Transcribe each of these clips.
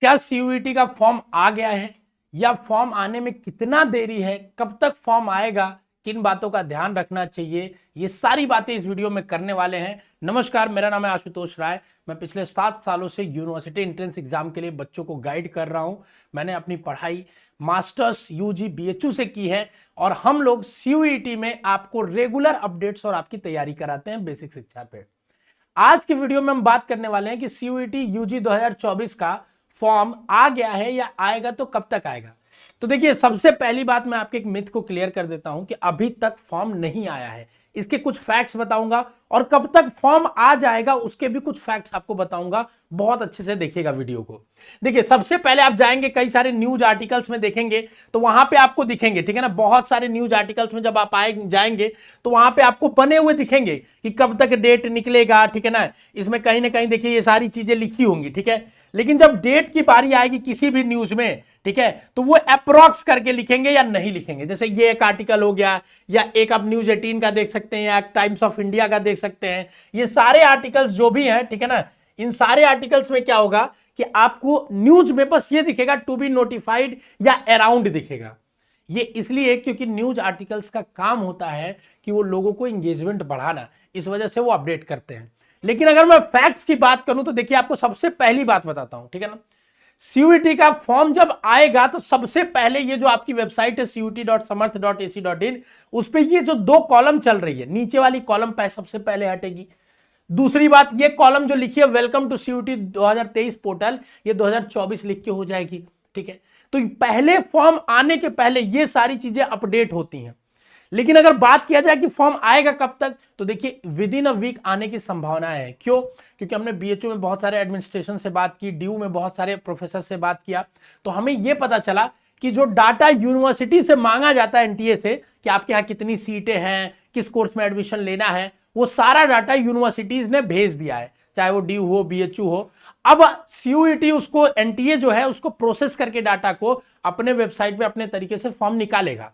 क्या सीयूईटी का फॉर्म आ गया है या फॉर्म आने में कितना देरी है, कब तक फॉर्म आएगा, किन बातों का ध्यान रखना चाहिए, ये सारी बातें इस वीडियो में करने वाले हैं। नमस्कार, मेरा नाम है आशुतोष राय। मैं पिछले 7 सालों से यूनिवर्सिटी एंट्रेंस एग्जाम के लिए बच्चों को गाइड कर रहा हूं। मैंने अपनी पढ़ाई मास्टर्स यूजी बीएचयू से की है और हम लोग सीयूईटी में आपको रेगुलर अपडेट्स और आपकी तैयारी कराते हैं बेसिक शिक्षा पे। आज के वीडियो में हम बात करने वाले हैं कि सीयूईटी यूजी 2024 का फॉर्म आ गया है या आएगा तो कब तक आएगा। तो देखिए, सबसे पहली बात मैं आपके एक मिथ को क्लियर कर देता हूं कि अभी तक फॉर्म नहीं आया है। इसके कुछ फैक्ट्स बताऊंगा और कब तक फॉर्म आ जाएगा उसके भी कुछ फैक्ट्स आपको बताऊंगा। बहुत अच्छे से देखिएगा वीडियो को। देखिए, सबसे पहले आप जाएंगे कई सारे न्यूज आर्टिकल्स में देखेंगे तो वहां पे आपको दिखेंगे, ठीक है ना, बहुत सारे न्यूज आर्टिकल्स में जब आप जाएंगे तो वहां पे आपको बने हुए दिखेंगे कि कब तक डेट निकलेगा, ठीक है ना। इसमें कहीं ना कहीं देखिए ये सारी चीजें लिखी होंगी, ठीक है। लेकिन जब डेट की बारी आएगी किसी भी न्यूज में, ठीक है, तो वो अप्रॉक्स करके लिखेंगे या नहीं लिखेंगे। जैसे ये एक आर्टिकल हो गया, या एक आप न्यूज 18 का देख सकते हैं, या टाइम्स ऑफ इंडिया का देख सकते हैं। ये सारे आर्टिकल्स जो भी हैं, ठीक है ना, इन सारे आर्टिकल्स में क्या होगा कि आपको न्यूज में बस ये दिखेगा टू बी नोटिफाइड या अराउंड दिखेगा। ये इसलिए क्योंकि न्यूज आर्टिकल्स का काम होता है कि वो लोगों को एंगेजमेंट बढ़ाना, इस वजह से वो अपडेट करते हैं। लेकिन अगर मैं फैक्ट्स की बात करूं तो देखिए, आपको सबसे पहली बात बताता हूं, ठीक है ना। सीयूईटी का फॉर्म जब आएगा तो सबसे पहले ये जो आपकी वेबसाइट है cuit.samarth.ac.in, उस पे ये जो 2 कॉलम चल रही है, नीचे वाली कॉलम पे सबसे पहले हटेगी। दूसरी बात, ये कॉलम जो लिखी है वेलकम टू सीयूईटी 2023 पोर्टल, ये 2024 लिख के हो जाएगी, ठीक है। तो पहले फॉर्म आने के पहले ये सारी चीजें अपडेट होती हैं। लेकिन अगर बात किया जाए कि फॉर्म आएगा कब तक, तो देखिए विद इन अ वीक आने की संभावना है। क्यों? क्योंकि हमने बीएचयू में बहुत सारे एडमिनिस्ट्रेशन से बात की, डीयू में बहुत सारे प्रोफेसर से बात किया, तो हमें यह पता चला कि जो डाटा यूनिवर्सिटी से मांगा जाता है एनटीए से कि आपके यहाँ कितनी सीटें हैं, किस कोर्स में एडमिशन लेना है, वो सारा डाटा यूनिवर्सिटीज ने भेज दिया है, चाहे वो डीयू हो, बीएचयू हो। अब सीयूईटी उसको, एनटीए जो है उसको प्रोसेस करके डाटा को अपने वेबसाइट पे अपने तरीके से फॉर्म निकालेगा।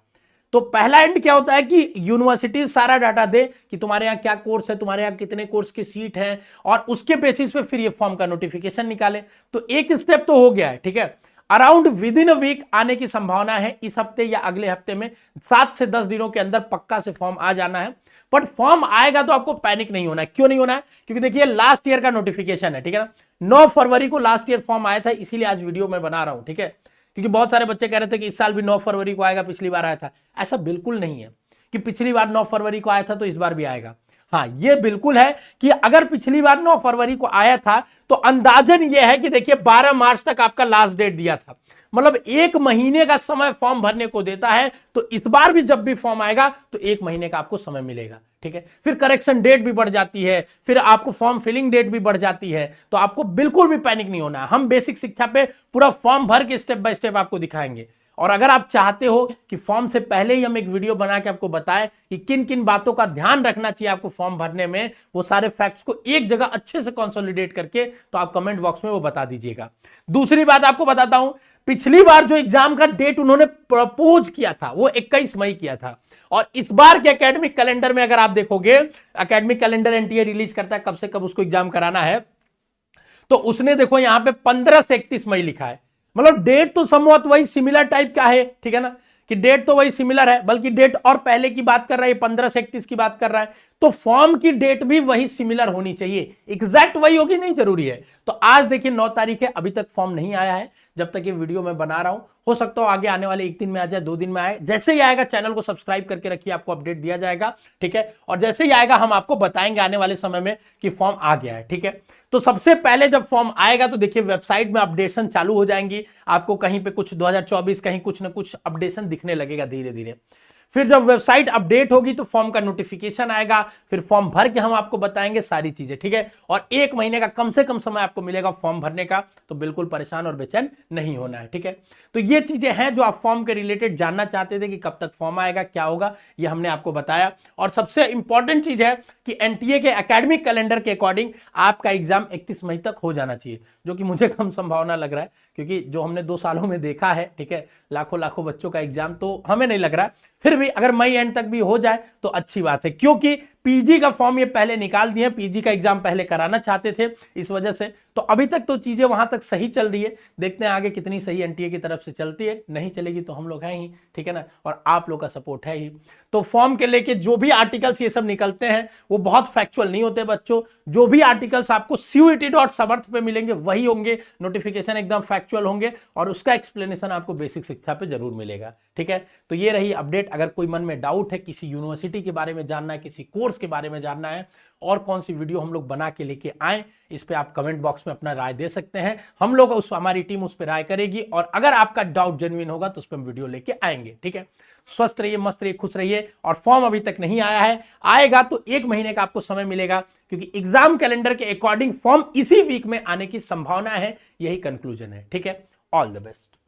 तो पहला एंड क्या होता है कि यूनिवर्सिटी सारा डाटा दे कि तुम्हारे यहाँ क्या कोर्स है, तुम्हारे यहाँ कितने कोर्स की सीट है, और उसके बेसिस पे फिर ये फॉर्म का नोटिफिकेशन निकाले। तो एक स्टेप तो हो गया है, ठीक है। Around within a week आने की संभावना है, इस हफ्ते या अगले हफ्ते में 7 से 10 दिनों के अंदर पक्का से फॉर्म आ जाना है। बट फॉर्म आएगा तो आपको पैनिक नहीं होना है। क्यों नहीं होना है? क्योंकि देखिए लास्ट ईयर का नोटिफिकेशन है, ठीक है ना। 9 फरवरी को लास्ट ईयर फॉर्म आया था, इसीलिए आज वीडियो में बना रहा हूं, ठीक है। क्योंकि बहुत सारे बच्चे कह रहे थे कि इस साल भी 9 फरवरी को आएगा, पिछली बार आया था। ऐसा बिल्कुल नहीं है कि पिछली बार 9 फरवरी को आया था तो इस बार भी आएगा। हाँ, ये बिल्कुल है कि अगर पिछली बार 9 फरवरी को आया था तो अंदाजन ये है कि देखिए 12 मार्च तक आपका लास्ट डेट दिया था, मतलब 1 महीने का समय फॉर्म भरने को देता है। तो इस बार भी जब भी फॉर्म आएगा तो 1 महीने का आपको समय मिलेगा, ठीक है। फिर करेक्शन डेट भी बढ़ जाती है, फिर आपको फॉर्म फिलिंग डेट भी बढ़ जाती है। तो आपको बिल्कुल भी पैनिक नहीं होना है। हम बेसिक शिक्षा पे पूरा फॉर्म भर के स्टेप बाय स्टेप आपको दिखाएंगे। और अगर आप चाहते हो कि फॉर्म से पहले ही हम एक वीडियो बना के आपको बताएं कि किन किन बातों का ध्यान रखना चाहिए आपको फॉर्म भरने में, वो सारे फैक्ट्स को एक जगह अच्छे से कंसोलिडेट करके, तो आप कमेंट बॉक्स में वो बता दीजिएगा। दूसरी बात आपको बताता हूं, पिछली बार जो एग्जाम का डेट उन्होंने प्रपोज किया था वो 21 मई किया था। और इस बार के एकेडमिक कैलेंडर में अगर आप देखोगे, एकेडमिक कैलेंडर एनटीए रिलीज करता है कब से कब उसको एग्जाम कराना है, तो उसने देखो यहां पे 15 से 31 मई लिखा है। मतलब डेट तो समवत वही सिमिलर टाइप का है, ठीक है ना, कि डेट तो वही सिमिलर है, बल्कि डेट और पहले की बात कर रहा है, 15 से 31 की बात कर रहा है। तो फॉर्म की डेट भी वही सिमिलर होनी चाहिए, एग्जैक्ट वही होगी नहीं जरूरी है। तो आज देखिए 9 तारीख है, अभी तक फॉर्म नहीं आया है। जब तक ये वीडियो मैं बना रहा हूं, हो सकता हो आगे आने वाले 1 दिन में आ जाए, 2 दिन में आए। जैसे ही आएगा चैनल को सब्सक्राइब करके रखिए, आपको अपडेट दिया जाएगा, ठीक है। और जैसे ही आएगा हम आपको बताएंगे आने वाले समय में कि फॉर्म आ गया है, ठीक है। तो सबसे पहले जब फॉर्म आएगा तो देखिए वेबसाइट में अपडेशन चालू हो जाएंगी। आपको कहीं पे कुछ 2024, कहीं कुछ ना कुछ अपडेशन दिखने लगेगा धीरे धीरे। फिर जब वेबसाइट अपडेट होगी तो फॉर्म का नोटिफिकेशन आएगा, फिर फॉर्म भर के हम आपको बताएंगे सारी चीजें, ठीक है। और 1 महीने का कम से कम समय आपको मिलेगा फॉर्म भरने का, तो बिल्कुल परेशान और बेचैन नहीं होना है, ठीक है। तो ये चीजें हैं जो आप फॉर्म के रिलेटेड जानना चाहते थे कि कब तक फॉर्म आएगा, क्या होगा, ये हमने आपको बताया। और सबसे इंपॉर्टेंट चीज है कि एनटीए के एकेडमिक कैलेंडर के अकॉर्डिंग आपका एग्जाम 31 मई तक हो जाना चाहिए, जो कि मुझे कम संभावना लग रहा है, क्योंकि जो हमने 2 सालों में देखा है, ठीक है, लाखों बच्चों का एग्जाम, तो हमें नहीं लग रहा है। फिर भी अगर मई एंड तक भी हो जाए तो अच्छी बात है, क्योंकि पीजी का फॉर्म ये पहले निकाल दिए, पीजी का एग्जाम पहले कराना चाहते थे इस वजह से, तो अभी तक तो चीजें वहां तक सही चल रही है। देखते हैं आगे कितनी सही एनटीए की तरफ से चलती है, नहीं चलेगी तो हम लोग हैं ही, ठीक है ना, और आप लोग का सपोर्ट है ही। तो फॉर्म के लेके जो भी आर्टिकल्स ये सब निकलते हैं वो बहुत फैक्चुअल नहीं होते बच्चों। जो भी आर्टिकल्स आपको CUET.समर्थ पे मिलेंगे वही होंगे, नोटिफिकेशन एकदम फैक्चुअल होंगे और उसका एक्सप्लेनेशन आपको बेसिक शिक्षा पे जरूर मिलेगा, ठीक है। तो ये रही अपडेट। अगर कोई मन में डाउट है, किसी यूनिवर्सिटी के बारे में जानना है, किसी कोर्स के बारे में जानना है, और कौन सी वीडियो हम लोग बना के लेके आए, इस पे आप कमेंट बॉक्स में अपना राय दे सकते हैं। हम लोग हमारी टीम उस पर राय करेगी और अगर आपका डाउट जेन्युइन होगा तो उस पर हम वीडियो लेके आएंगे, ठीक है। स्वस्थ रहिए, मस्त रहिए, खुश रहिए। और फॉर्म अभी तक नहीं आया है, आएगा तो 1 महीने का आपको समय मिलेगा, क्योंकि एग्जाम कैलेंडर के अकॉर्डिंग फॉर्म इसी वीक में आने की संभावना है। यही कंक्लूजन है, ठीक है। All the best.